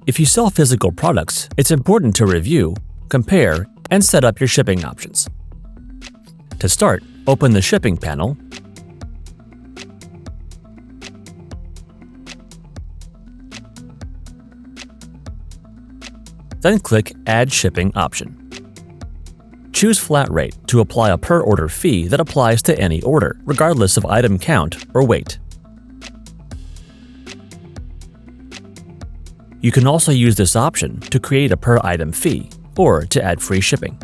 If you sell physical products, it's important to review, compare, and set up your shipping options. To start, open the Shipping panel, then click Add Shipping option. Choose Flat Rate to apply a per-order fee that applies to any order, regardless of item count or weight. You can also use this option to create a per-item fee or to add free shipping.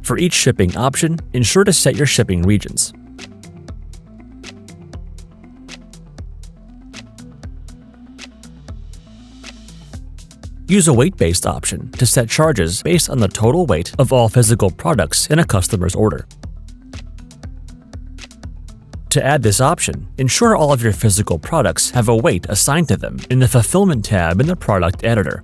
For each shipping option, ensure to set your shipping regions. Use a weight-based option to set charges based on the total weight of all physical products in a customer's order. To add this option, ensure all of your physical products have a weight assigned to them in the Fulfillment tab in the product editor.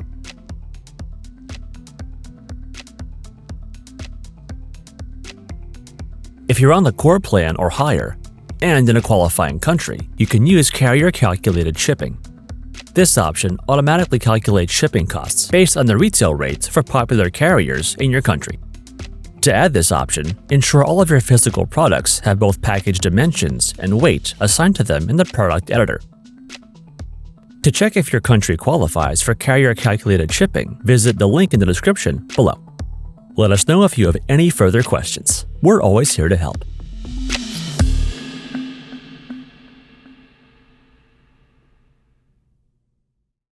If you're on the core plan or higher, and in a qualifying country, you can use Carrier Calculated Shipping. This option automatically calculates shipping costs based on the retail rates for popular carriers in your country. To add this option, ensure all of your physical products have both package dimensions and weight assigned to them in the product editor. To check if your country qualifies for Carrier Calculated Shipping, visit the link in the description below. Let us know if you have any further questions. We're always here to help.